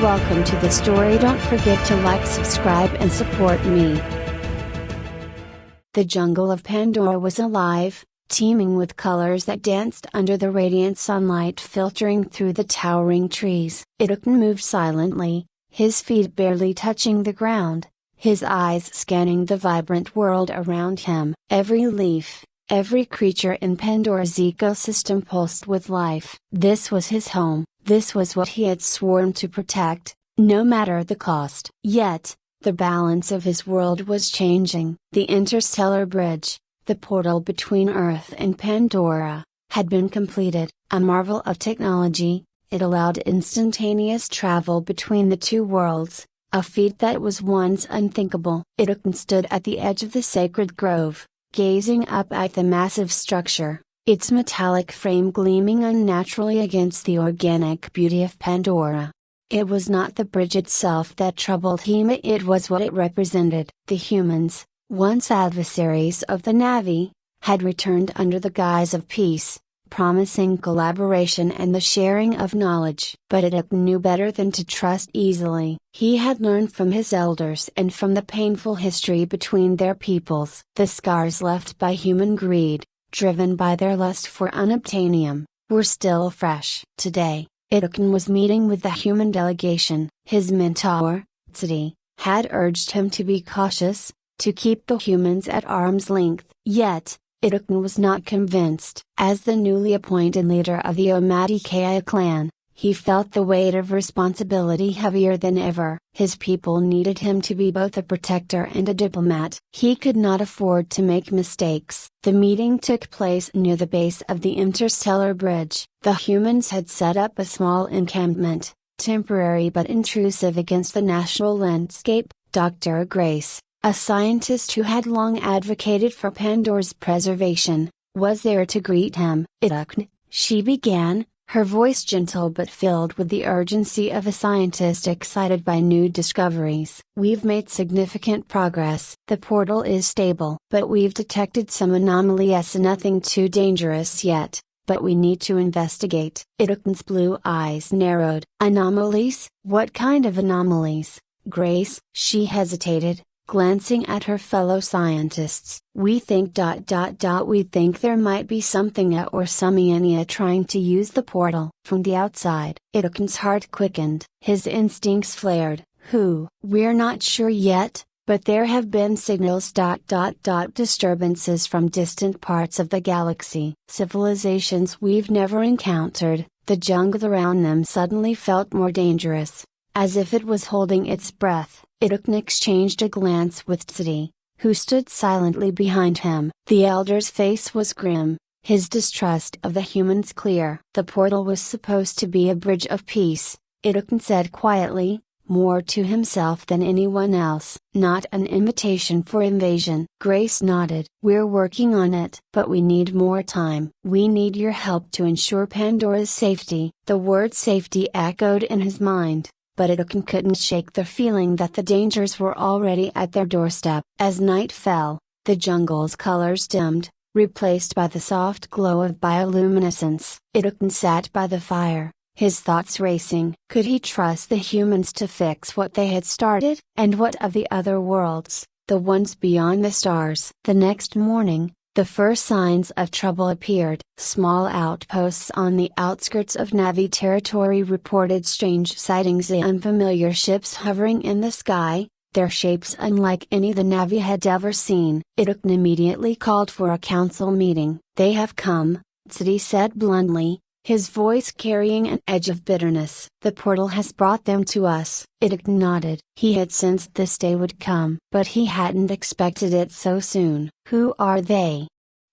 Welcome to the story. Don't forget to like, subscribe and support me. The jungle of Pandora was alive, teeming with colors that danced under the radiant sunlight filtering through the towering trees. Idokun moved silently, his feet barely touching the ground, his eyes scanning the vibrant world around him. Every leaf, every creature in Pandora's ecosystem pulsed with life. This was his home. This was what he had sworn to protect, no matter the cost. Yet, the balance of his world was changing. The interstellar bridge, the portal between Earth and Pandora, had been completed. A marvel of technology, it allowed instantaneous travel between the two worlds, a feat that was once unthinkable. Idokun stood at the edge of the sacred grove, gazing up at the massive structure, its metallic frame gleaming unnaturally against the organic beauty of Pandora. It was not the bridge itself that troubled him, it was what it represented. The humans, once adversaries of the Na'vi, had returned under the guise of peace, promising collaboration and the sharing of knowledge. But Idokun knew better than to trust easily. He had learned from his elders and from the painful history between their peoples. The scars left by human greed, driven by their lust for unobtainium, were still fresh. Today, Idokun was meeting with the human delegation. His mentor, Tsidi, had urged him to be cautious, to keep the humans at arm's length. Yet, Idokun was not convinced. As the newly appointed leader of the Omadikaya clan, he felt the weight of responsibility heavier than ever. His people needed him to be both a protector and a diplomat. He could not afford to make mistakes. The meeting took place near the base of the interstellar bridge. The humans had set up a small encampment, temporary but intrusive against the natural landscape. Dr. Grace, a scientist who had long advocated for Pandora's preservation, was there to greet him. Idokun, she began, her voice gentle but filled with the urgency of a scientist excited by new discoveries. We've made significant progress. The portal is stable. But we've detected some anomalies, nothing too dangerous yet, but we need to investigate. Idokun's blue eyes narrowed. Anomalies? What kind of anomalies, Grace? She hesitated, glancing at her fellow scientists. We think we think there might be something or some Iania trying to use the portal from the outside. Idokun's heart quickened. His instincts flared. Who? We're not sure yet, but there have been signals. Disturbances from distant parts of the galaxy. Civilizations we've never encountered. The jungle around them suddenly felt more dangerous, as if it was holding its breath. Idokun exchanged a glance with Tsidi, who stood silently behind him. The elder's face was grim, his distrust of the humans clear. The portal was supposed to be a bridge of peace, Idokun said quietly, more to himself than anyone else. Not an invitation for invasion. Grace nodded. We're working on it. But we need more time. We need your help to ensure Pandora's safety. The word safety echoed in his mind, but Idokun couldn't shake the feeling that the dangers were already at their doorstep. As night fell, the jungle's colors dimmed, replaced by the soft glow of bioluminescence. Idokun sat by the fire, his thoughts racing. Could he trust the humans to fix what they had started? And what of the other worlds, the ones beyond the stars? The next morning, the first signs of trouble appeared. Small outposts on the outskirts of Na'vi territory reported strange sightings of unfamiliar ships hovering in the sky, their shapes unlike any the Na'vi had ever seen. Idokun immediately called for a council meeting. They have come, Tsidi said bluntly, his voice carrying an edge of bitterness. The portal has brought them to us. Idokun nodded. He had sensed this day would come, but he hadn't expected it so soon. Who are they?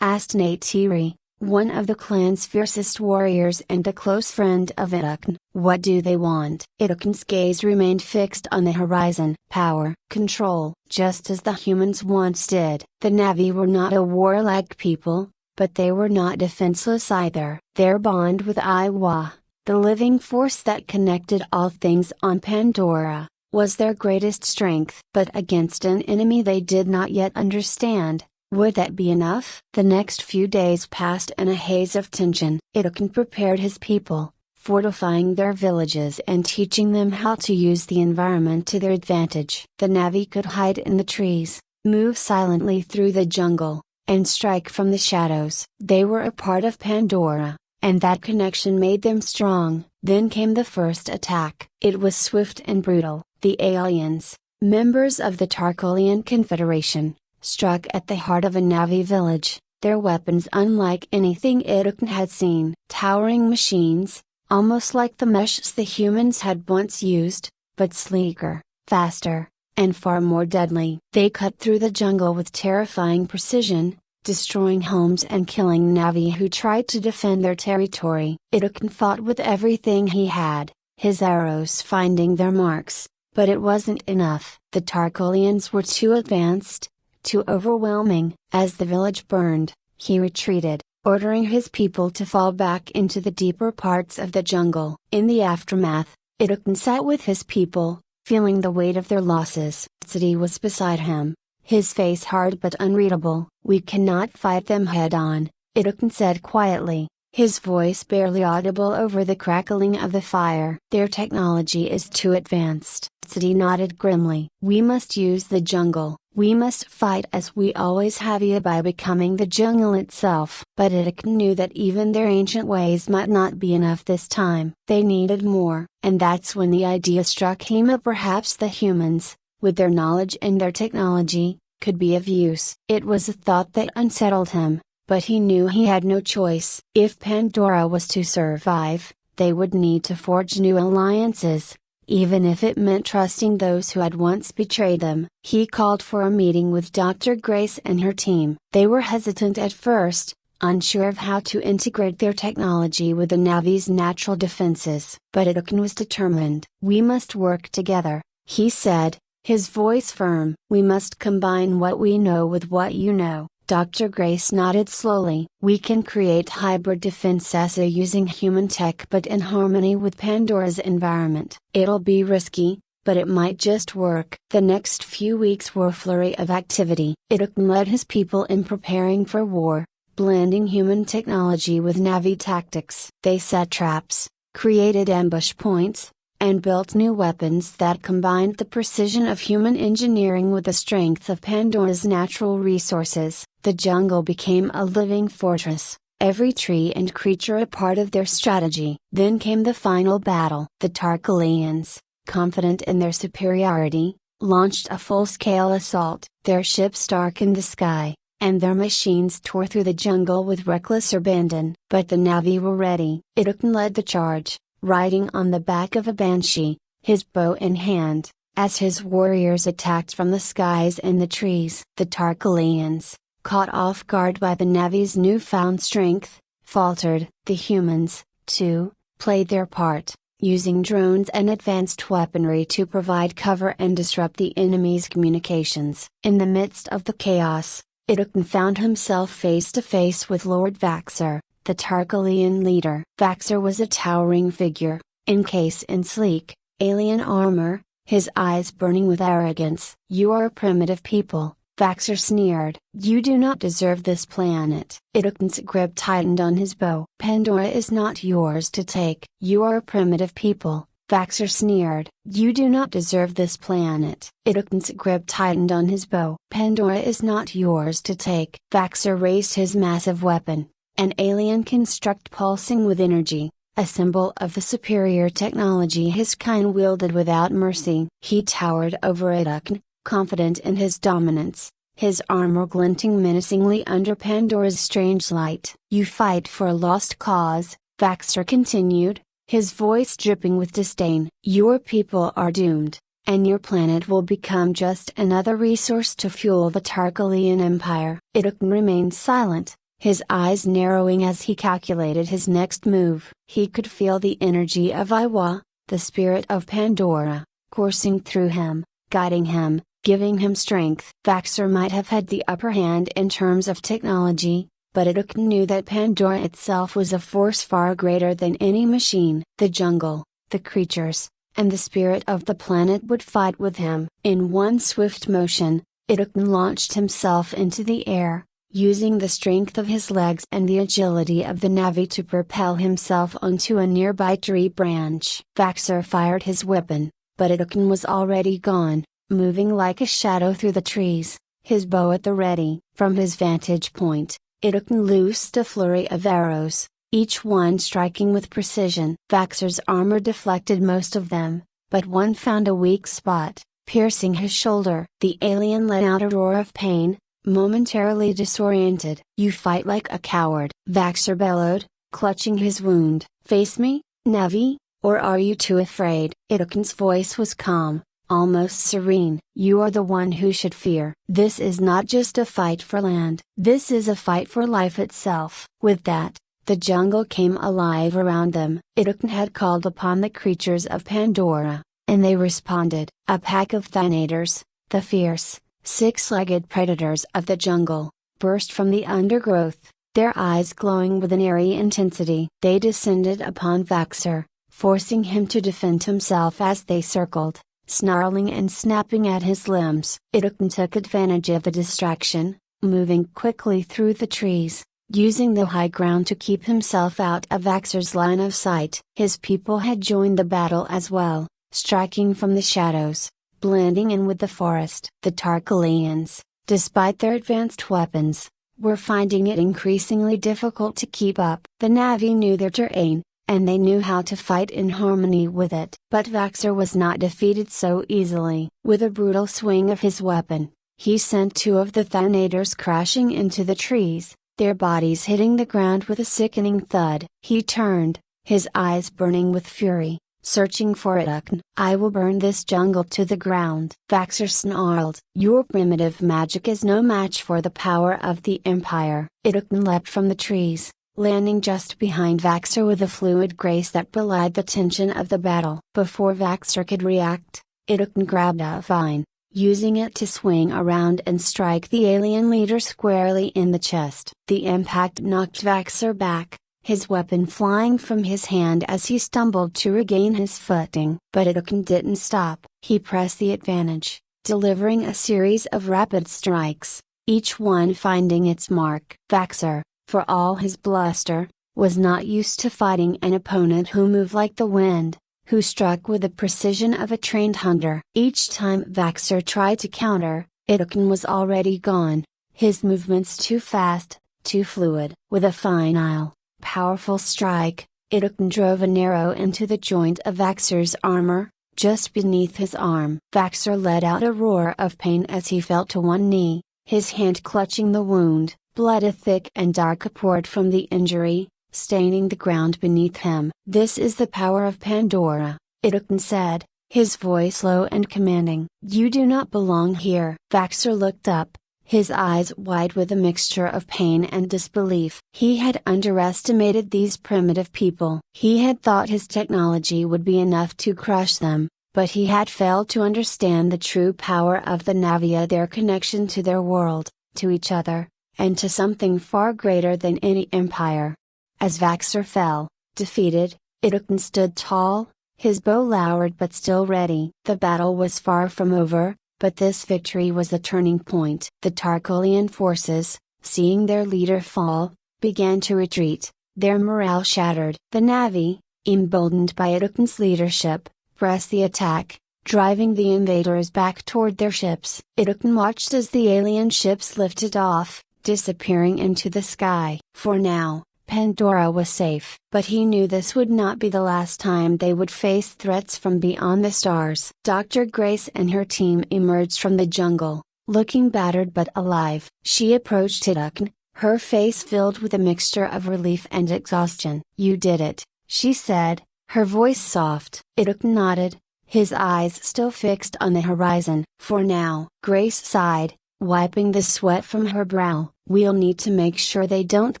Asked Neytiri, one of the clan's fiercest warriors and a close friend of Idokun. What do they want? Idokun's gaze remained fixed on the horizon. Power, control, just as the humans once did. The Na'vi were not a warlike people, but they were not defenseless either. Their bond with Iwa, the living force that connected all things on Pandora, was their greatest strength. But against an enemy they did not yet understand, would that be enough? The next few days passed in a haze of tension. Idokun prepared his people, fortifying their villages and teaching them how to use the environment to their advantage. The Na'vi could hide in the trees, move silently through the jungle, and strike from the shadows. They were a part of Pandora, and that connection made them strong. Then came the first attack. It was swift and brutal. The aliens, members of the Tarkolian Confederation, struck at the heart of a Na'vi village, their weapons unlike anything Idokun had seen. Towering machines, almost like the Mechs the humans had once used, but sleeker, faster, and far more deadly. They cut through the jungle with terrifying precision, destroying homes and killing Na'vi who tried to defend their territory. Idokun fought with everything he had, his arrows finding their marks, but it wasn't enough. The Tarkolians were too advanced, too overwhelming. As the village burned, he retreated, ordering his people to fall back into the deeper parts of the jungle. In the aftermath, Idokun sat with his people, feeling the weight of their losses. City was beside him, his face hard but unreadable. "We cannot fight them head on," Idokun said quietly, his voice barely audible over the crackling of the fire. "Their technology is too advanced." City nodded grimly. "We must use the jungle. We must fight as we always have by becoming the jungle itself." But Idokun knew that even their ancient ways might not be enough this time. They needed more. And that's when the idea struck him that perhaps the humans, with their knowledge and their technology, could be of use. It was a thought that unsettled him, but he knew he had no choice. If Pandora was to survive, they would need to forge new alliances, even if it meant trusting those who had once betrayed them. He called for a meeting with Dr. Grace and her team. They were hesitant at first, unsure of how to integrate their technology with the Na'vi's natural defenses. But Idokun was determined. "We must work together," he said, his voice firm. "We must combine what we know with what you know." Dr. Grace nodded slowly. "We can create hybrid defenses using human tech but in harmony with Pandora's environment. It'll be risky, but it might just work." The next few weeks were a flurry of activity. Idokun led his people in preparing for war, blending human technology with Na'vi tactics. They set traps, created ambush points, and built new weapons that combined the precision of human engineering with the strength of Pandora's natural resources. The jungle became a living fortress, every tree and creature a part of their strategy. Then came the final battle. The Tarkolians, confident in their superiority, launched a full-scale assault. Their ships darkened the sky, and their machines tore through the jungle with reckless abandon. But the Na'vi were ready. Idokun led the charge, riding on the back of a banshee, his bow in hand, as his warriors attacked from the skies and the trees. The Tarkolians, caught off guard by the Na'vi's newfound strength, faltered. The humans, too, played their part, using drones and advanced weaponry to provide cover and disrupt the enemy's communications. In the midst of the chaos, Idokun found himself face to face with Lord Vaxer, the Tarkolian leader. Vaxer was a towering figure, encased in sleek, alien armor, his eyes burning with arrogance. "You are a primitive people," Vaxer sneered. "You do not deserve this planet." Idokun's grip tightened on his bow. "Pandora is not yours to take." "You are a primitive people," Vaxer sneered. "You do not deserve this planet." Idokun's grip tightened on his bow. "Pandora is not yours to take." Vaxer raised his massive weapon, an alien construct pulsing with energy, a symbol of the superior technology his kind wielded without mercy. He towered over Idokun, confident in his dominance, his armor glinting menacingly under Pandora's strange light. "You fight for a lost cause," Vaxer continued, his voice dripping with disdain. "Your people are doomed, and your planet will become just another resource to fuel the Tarkolian Empire." Idokun remained silent, his eyes narrowing as he calculated his next move. He could feel the energy of Iwa, the spirit of Pandora, coursing through him, guiding him, giving him strength. Vaxer might have had the upper hand in terms of technology, but Idokun knew that Pandora itself was a force far greater than any machine. The jungle, the creatures, and the spirit of the planet would fight with him. In one swift motion, Idokun launched himself into the air, Using the strength of his legs and the agility of the Navi to propel himself onto a nearby tree branch, Vaxer fired his weapon, but Idokun was already gone, moving like a shadow through the trees, his bow at the ready. From his vantage point, Idokun loosed a flurry of arrows, each one striking with precision. Vaxer's armor deflected most of them, but one found a weak spot, piercing his shoulder. The alien let out a roar of pain, momentarily disoriented. "You fight like a coward," Vaxer bellowed, clutching his wound. "Face me, Navi, or are you too afraid?" Idokun's voice was calm, almost serene. "You are the one who should fear. This is not just a fight for land. This is a fight for life itself." With that, the jungle came alive around them. Idokun had called upon the creatures of Pandora, and they responded. A pack of Thinators, the fierce, six-legged predators of the jungle, burst from the undergrowth, their eyes glowing with an eerie intensity. They descended upon Vaxer, forcing him to defend himself as they circled, snarling and snapping at his limbs. Idokun took advantage of the distraction, moving quickly through the trees, using the high ground to keep himself out of Vaxer's line of sight. His people had joined the battle as well, striking from the shadows, blending in with the forest. The Tarkalians, despite their advanced weapons, were finding it increasingly difficult to keep up. The Navi knew their terrain, and they knew how to fight in harmony with it. But Vaxer was not defeated so easily. With a brutal swing of his weapon, he sent two of the Thinators crashing into the trees, their bodies hitting the ground with a sickening thud. He turned, his eyes burning with fury, searching for Idokun. "I will burn this jungle to the ground," Vaxer snarled. "Your primitive magic is no match for the power of the Empire." Idokun leapt from the trees, landing just behind Vaxer with a fluid grace that belied the tension of the battle. Before Vaxer could react, Idokun grabbed a vine, using it to swing around and strike the alien leader squarely in the chest. The impact knocked Vaxer back, his weapon flying from his hand as he stumbled to regain his footing. But Idokun didn't stop. He pressed the advantage, delivering a series of rapid strikes, each one finding its mark. Vaxer, for all his bluster, was not used to fighting an opponent who moved like the wind, who struck with the precision of a trained hunter. Each time Vaxer tried to counter, Idokun was already gone, his movements too fast, too fluid. With a final, powerful strike, Idokun drove an arrow into the joint of Vaxer's armor, just beneath his arm. Vaxer let out a roar of pain as he fell to one knee, his hand clutching the wound. Blood thick and dark poured from the injury, staining the ground beneath him. "This is the power of Pandora," Idokun said, his voice low and commanding. "You do not belong here." Vaxer looked up, his eyes wide with a mixture of pain and disbelief. He had underestimated these primitive people. He had thought his technology would be enough to crush them, but he had failed to understand the true power of the Navia, their connection to their world, to each other, and to something far greater than any empire. As Vaxer fell, defeated, Idokun stood tall, his bow lowered but still ready. The battle was far from over, but this victory was a turning point. The Tarkalian forces, seeing their leader fall, began to retreat, their morale shattered. The Navi, emboldened by Idokun's leadership, pressed the attack, driving the invaders back toward their ships. Idokun watched as the alien ships lifted off, disappearing into the sky. For now, Pandora was safe. But he knew this would not be the last time they would face threats from beyond the stars. Dr. Grace and her team emerged from the jungle, looking battered but alive. She approached Idokun, her face filled with a mixture of relief and exhaustion. "You did it," she said, her voice soft. Idokun nodded, his eyes still fixed on the horizon. "For now," Grace sighed, wiping the sweat from her brow. "We'll need to make sure they don't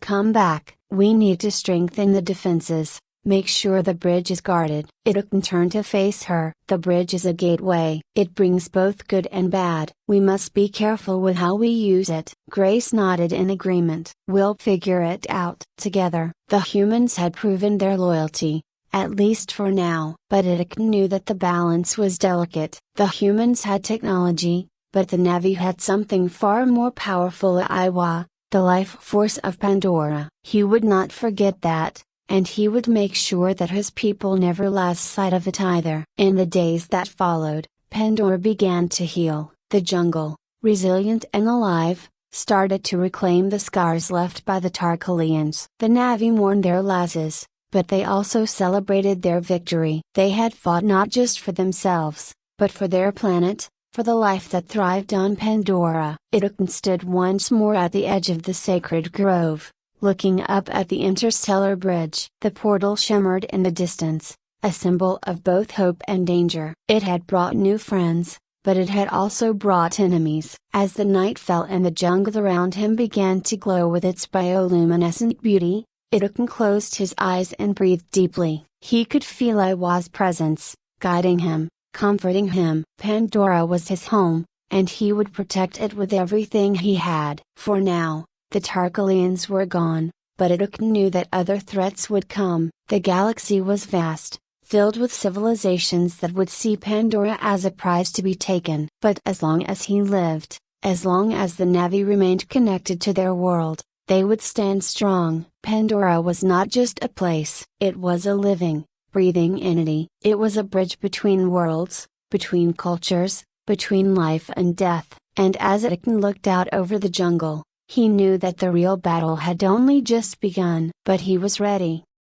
come back. We need to strengthen the defenses, make sure the bridge is guarded." Idokun turned to face her. "The bridge is a gateway. It brings both good and bad. We must be careful with how we use it." Grace nodded in agreement. "We'll figure it out together." The humans had proven their loyalty, at least for now. But Idokun knew that the balance was delicate. The humans had technology, but the Navi had something far more powerful. Iwa, the life force of Pandora. He would not forget that, and he would make sure that his people never lost sight of it either. In the days that followed, Pandora began to heal. The jungle, resilient and alive, started to reclaim the scars left by the Tarkalians. The Na'vi mourned their losses, but they also celebrated their victory. They had fought not just for themselves, but for their planet, for the life that thrived on Pandora. Idokun stood once more at the edge of the sacred grove, looking up at the interstellar bridge. The portal shimmered in the distance, a symbol of both hope and danger. It had brought new friends, but it had also brought enemies. As the night fell and the jungle around him began to glow with its bioluminescent beauty, Idokun closed his eyes and breathed deeply. He could feel Iwa's presence, guiding him, comforting him. Pandora was his home, and he would protect it with everything he had. For now, the Tarkalians were gone, but Idokun knew that other threats would come. The galaxy was vast, filled with civilizations that would see Pandora as a prize to be taken. But as long as he lived, as long as the Na'vi remained connected to their world, they would stand strong. Pandora was not just a place, it was a living, breathing entity. It was a bridge between worlds, between cultures, between life and death. And as Idokun looked out over the jungle, he knew that the real battle had only just begun. But he was ready.